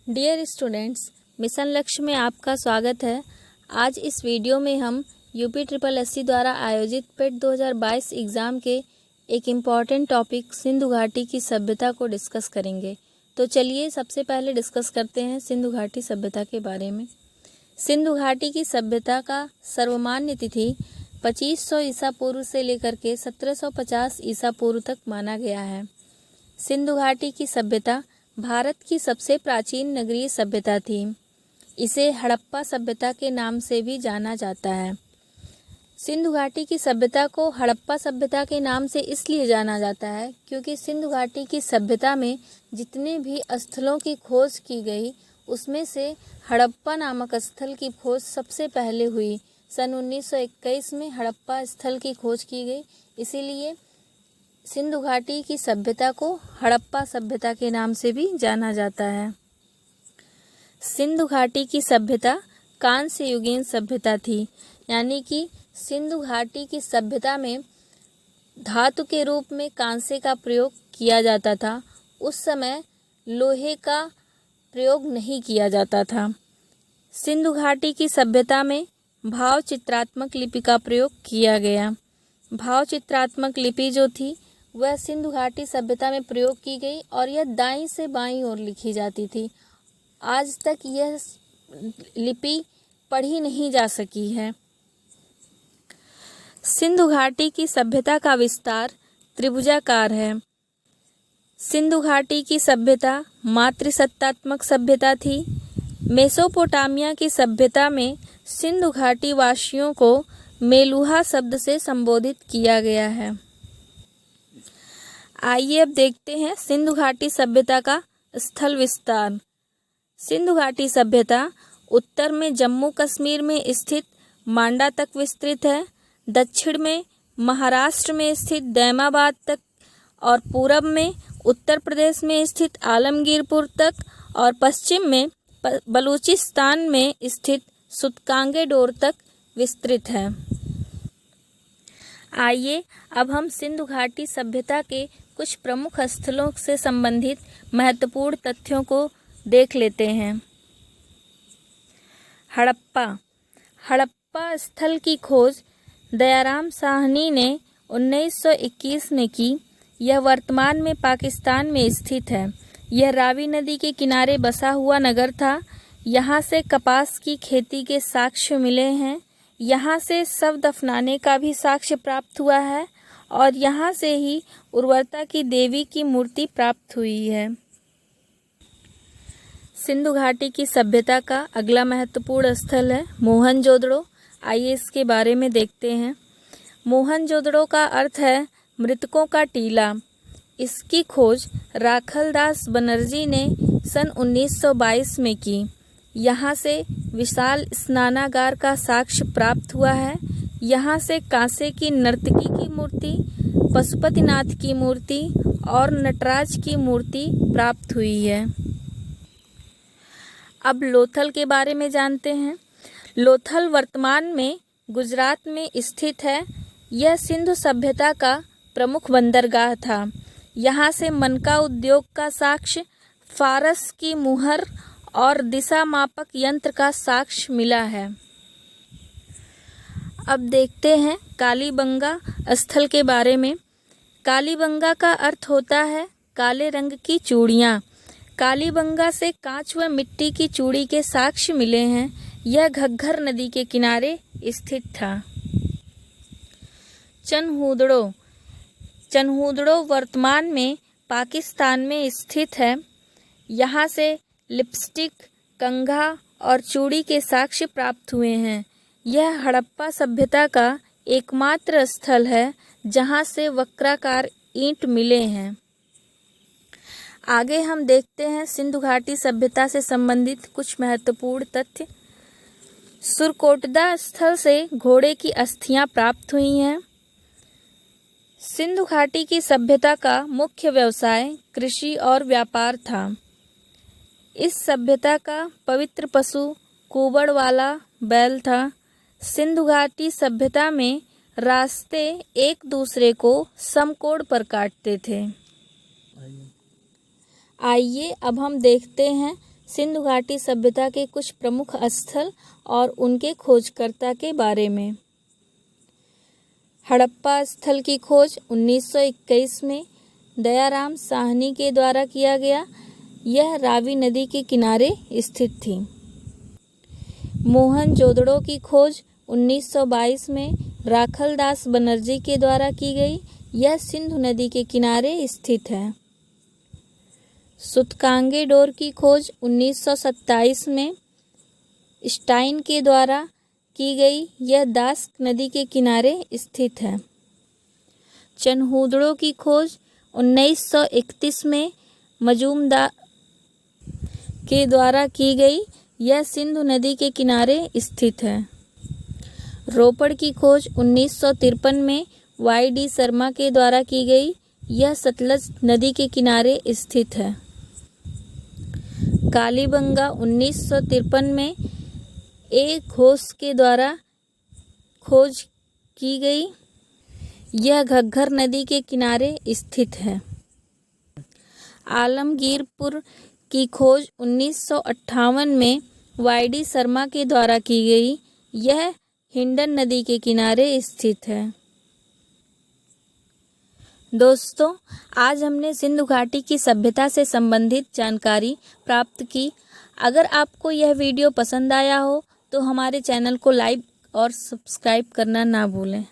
Dear students, mission लक्ष्य में आपका स्वागत है। आज इस वीडियो में हम यूपी ट्रिपल एससी द्वारा आयोजित पेट 2022 एग्ज़ाम के एक इम्पॉर्टेंट टॉपिक सिंधु घाटी की सभ्यता को डिस्कस करेंगे। तो चलिए सबसे पहले डिस्कस करते हैं सिंधु घाटी सभ्यता के बारे में। सिंधु घाटी की सभ्यता का सर्वमान्य तिथि 2500 ईसा पूर्व से लेकर के 1750 ईसा पूर्व तक माना गया है। सिंधु घाटी की सभ्यता भारत की सबसे प्राचीन नगरीय सभ्यता थी। इसे हड़प्पा सभ्यता के नाम से भी जाना जाता है। सिंधु घाटी की सभ्यता को हड़प्पा सभ्यता के नाम से इसलिए जाना जाता है क्योंकि सिंधु घाटी की सभ्यता में जितने भी स्थलों की खोज की गई उसमें से हड़प्पा नामक स्थल की खोज सबसे पहले हुई। सन 1921 में हड़प्पा स्थल की खोज की गई, इसीलिए सिंधु घाटी की सभ्यता को हड़प्पा सभ्यता के नाम से भी जाना जाता है। सिंधु घाटी की सभ्यता कांस्य युगीन सभ्यता थी, यानी कि सिंधु घाटी की सभ्यता में धातु के रूप में कांसे का प्रयोग किया जाता था। उस समय लोहे का प्रयोग नहीं किया जाता था। सिंधु घाटी की सभ्यता में भाव चित्रात्मक लिपि का प्रयोग किया गया। भाव चित्रात्मक लिपि जो थी वह सिंधु घाटी सभ्यता में प्रयोग की गई और यह दाईं से बाईं ओर लिखी जाती थी। आज तक यह लिपि पढ़ी नहीं जा सकी है। सिंधु घाटी की सभ्यता का विस्तार त्रिभुजाकार है। सिंधु घाटी की सभ्यता मातृसत्तात्मक सभ्यता थी। मेसोपोटामिया की सभ्यता में सिंधु घाटी वासियों को मेलुहा शब्द से संबोधित किया गया है। आइए अब देखते हैं सिंधु घाटी सभ्यता का स्थल विस्तार। सिंधु घाटी सभ्यता उत्तर में जम्मू कश्मीर में स्थित मांडा तक विस्तृत है, दक्षिण में महाराष्ट्र में स्थित दैमाबाद तक और पूरब में उत्तर प्रदेश में स्थित आलमगीरपुर तक और पश्चिम में बलूचिस्तान में स्थित सुतकांगेडोर तक विस्तृत है। आइए अब हम सिंधु घाटी सभ्यता के कुछ प्रमुख स्थलों से संबंधित महत्वपूर्ण तथ्यों को देख लेते हैं। हड़प्पा स्थल की खोज दयाराम साहनी ने 1921 में की। यह वर्तमान में पाकिस्तान में स्थित है। यह रावी नदी के किनारे बसा हुआ नगर था। यहाँ से कपास की खेती के साक्ष्य मिले हैं। यहाँ से शव दफनाने का भी साक्ष्य प्राप्त हुआ है और यहाँ से ही उर्वरता की देवी की मूर्ति प्राप्त हुई है। सिंधु घाटी की सभ्यता का अगला महत्वपूर्ण स्थल है मोहनजोदड़ो। आइए इसके बारे में देखते हैं। मोहनजोदड़ो का अर्थ है मृतकों का टीला। इसकी खोज राखलदास बनर्जी ने सन 1922 में की। यहाँ से विशाल स्नानागार का साक्ष्य प्राप्त हुआ है। यहाँ से कांसे की नर्तकी की मूर्ति, पशुपतिनाथ की मूर्ति और नटराज की मूर्ति प्राप्त हुई है। अब लोथल के बारे में जानते हैं। लोथल वर्तमान में गुजरात में स्थित है। यह सिंधु सभ्यता का प्रमुख बंदरगाह था। यहाँ से मनका उद्योग का साक्ष्य, फारस की मुहर और दिशा मापक यंत्र का साक्ष्य मिला है। अब देखते हैं कालीबंगा स्थल के बारे में। कालीबंगा का अर्थ होता है काले रंग की चूड़ियाँ। कालीबंगा से कांच व मिट्टी की चूड़ी के साक्ष्य मिले हैं। यह घग्घर नदी के किनारे स्थित था। चनहुदड़ो वर्तमान में पाकिस्तान में स्थित है। यहाँ से लिपस्टिक, कंघा और चूड़ी के साक्ष्य प्राप्त हुए हैं। यह हड़प्पा सभ्यता का एकमात्र स्थल है जहाँ से वक्राकार ईंट मिले हैं। आगे हम देखते हैं सिंधु घाटी सभ्यता से संबंधित कुछ महत्वपूर्ण तथ्य। सुरकोटदा स्थल से घोड़े की अस्थियां प्राप्त हुई हैं। सिंधु घाटी की सभ्यता का मुख्य व्यवसाय कृषि और व्यापार था। इस सभ्यता का पवित्र पशु कुबड़ वाला बैल था। सिंधु घाटी सभ्यता में रास्ते एक दूसरे को समकोण पर काटते थे। आइए अब हम देखते हैं सिंधु घाटी सभ्यता के कुछ प्रमुख स्थल और उनके खोजकर्ता के बारे में। हड़प्पा स्थल की खोज 1921 में दयाराम साहनी के द्वारा किया गया। यह रावी नदी के किनारे स्थित थी। मोहनजोदड़ो की खोज 1922 में राखलदास बनर्जी के द्वारा की गई। यह सिंधु नदी के किनारे स्थित है। सूतकांगे डोर की खोज 1927 में स्टाइन के द्वारा की गई। यह दास नदी के किनारे स्थित है। चनहूदड़ो की खोज 1931 में मजूमदार के द्वारा की गई। यह सिंधु नदी के किनारे स्थित है। रोपड़ की खोज 1953 में Y.D. शर्मा के द्वारा की गई। यह सतलज नदी के किनारे स्थित है। कालीबंगा 1953 में ए. घोष के द्वारा खोज की गई। यह घग्घर नदी के किनारे स्थित है। आलमगीरपुर की खोज 1958 में Y.D. शर्मा के द्वारा की गई। यह हिंडन नदी के किनारे स्थित है। दोस्तों, आज हमने सिंधु घाटी की सभ्यता से संबंधित जानकारी प्राप्त की। अगर आपको यह वीडियो पसंद आया हो तो हमारे चैनल को लाइक और सब्सक्राइब करना ना भूलें।